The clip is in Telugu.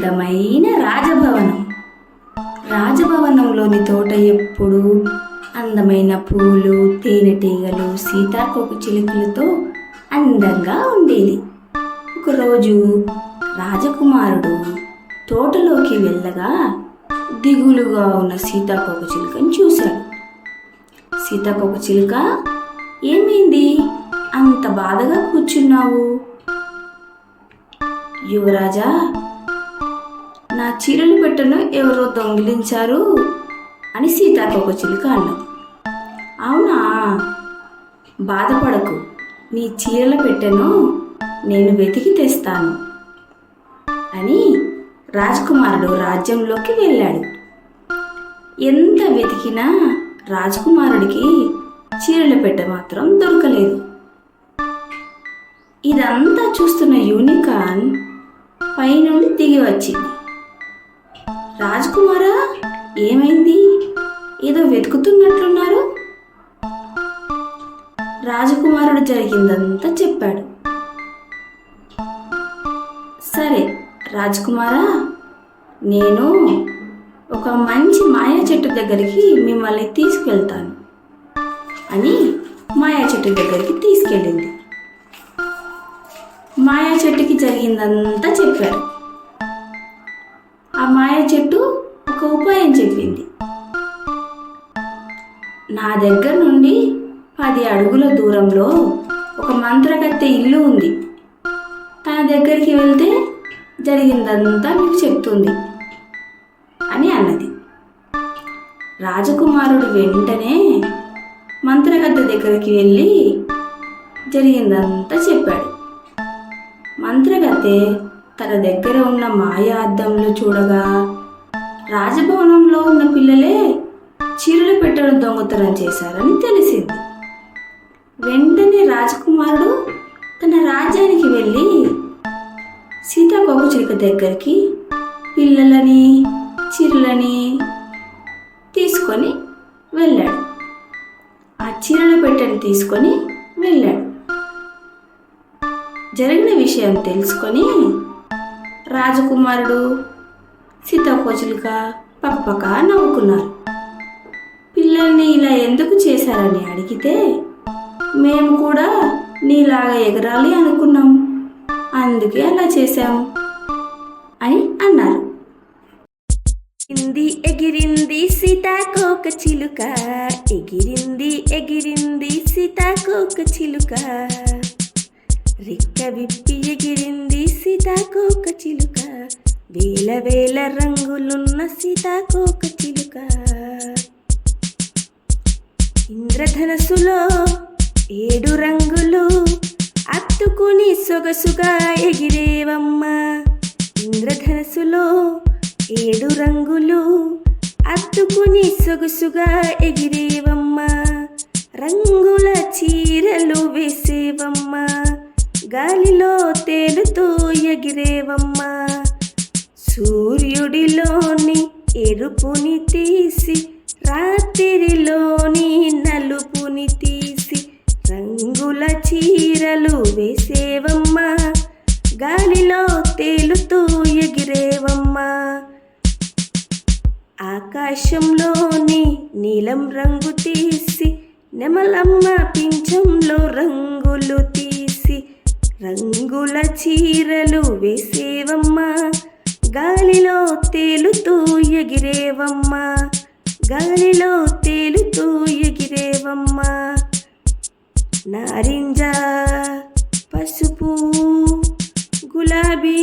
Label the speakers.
Speaker 1: అందమైన రాజభవనం. రాజభవనంలోని తోట ఎప్పుడూ అందమైన పూలు, తేనెటీగలు, సీతాకోకచిలుకలతో అందంగా ఉండేది. ఒకరోజు రాజకుమారుడు తోటలోకి వెళ్ళగా దిగులుగా ఉన్న సీతాకోకచిలుకను చూశాడు. సీతాకోకచిలుక, ఏమైంది, అంత బాధగా కూర్చున్నావు? యువరాజా, నా చీరలు పెట్టెను ఎవరో దొంగిలించారు అని సీతాకోకచిలుక అన్నది. అవునా, బాధపడకు, నీ చీరల పెట్టెను నేను వెతికి తెస్తాను అని రాజకుమారుడు రాజ్యంలోకి వెళ్ళాడు. ఎంత వెతికినా రాజకుమారుడికి చీరల పెట్టె మాత్రం దొరకలేదు. ఇదంతా చూస్తున్న యూనికార్న్ పైనుండి దిగి వచ్చింది. రాజకుమారా, ఏమైంది, ఏదో వెతుకుతున్నట్లున్నారు? రాజకుమారుడు జరిగిందంతా చెప్పాడు. సరే రాజకుమారా, నేను ఒక మంచి మాయా చెట్టు దగ్గరికి మిమ్మల్ని తీసుకెళ్తాను అని మాయా చెట్టు దగ్గరికి తీసుకెళ్ళింది. మాయా చెట్టుకి జరిగిందంతా చెప్పారు. ఆ మాయా చెట్టు ఒక ఉపాయం చెప్పింది. నా దగ్గర నుండి 10 అడుగుల దూరంలో ఒక మంత్రగత్తె ఇల్లు ఉంది. తన దగ్గరికి వెళ్తే జరిగిందంతా మీకు చెప్తుంది అని అన్నది. రాజకుమారుడు వెంటనే మంత్రగత్తె దగ్గరికి వెళ్ళి జరిగిందంతా చెప్పాడు. మంత్రగత్తె తన దగ్గర ఉన్న మాయా అద్దంలో చూడగా రాజభవనంలో ఉన్న పిల్లలే చీరలు పెట్టెను దొంగతనం చేశారని తెలిసింది. వెంటనే రాజకుమారుడు తన రాజ్యానికి వెళ్ళి సీతాకోకచిలుక దగ్గరికి పిల్లలని, చీరలని తీసుకొని వెళ్ళాడు. ఆ చీరల పెట్టెను తీసుకొని వెళ్ళాడు. జరిగిన విషయం తెలుసుకొని రాజకుమారుడు, సీతాకోకచిలుక పక్కపక్క నవ్వుకున్నారు. పిల్లల్ని ఇలా ఎందుకు చేశారని అడిగితే, మేము కూడా నీలాగా ఎగరాలి అనుకున్నాం, అందుకే అలా చేశాం అని అన్నారు. ఎగిరింది సీతాకోకచిలుక, ఎగిరింది ఎగిరింది సీతాకోకచిలుక, రెక్క విప్పి ఎగిరింది సీతాకోకచిలుక, వేల వేల రంగులున్న సీతాకోకచిలుక. ఇంద్రధనస్సులో 7 రంగులు అత్తుకుని సొగసుగా ఎగిరేవమ్మా. ఇంద్రధనస్సులో 7 రంగులు అత్తుకుని సొగసుగా ఎగిరేవమ్మా. రంగుల చీరలు వేసేవమ్మా, గాలిలో తేలుతూ ఎగిరేవమ్మా. సూర్యుడిలోని ఎరుపుని తీసి రాత్రిలోని నలుపుని తీసి రంగుల చీరలు వేసేవమ్మా, గాలిలో తేలుతూ ఎగిరేవమ్మా. ఆకాశంలోని నీలం రంగు తీసి నెమలమ్మ పింఛంలో రంగులు తీసి రంగుల చీరలు వేసేవమ్మా, గాలిలో తేలుతూ ఎగిరేవమ్మా, గాలిలో తేలుతూ ఎగిరేవమ్మా. నారింజ, పసుపు, గులాబీ,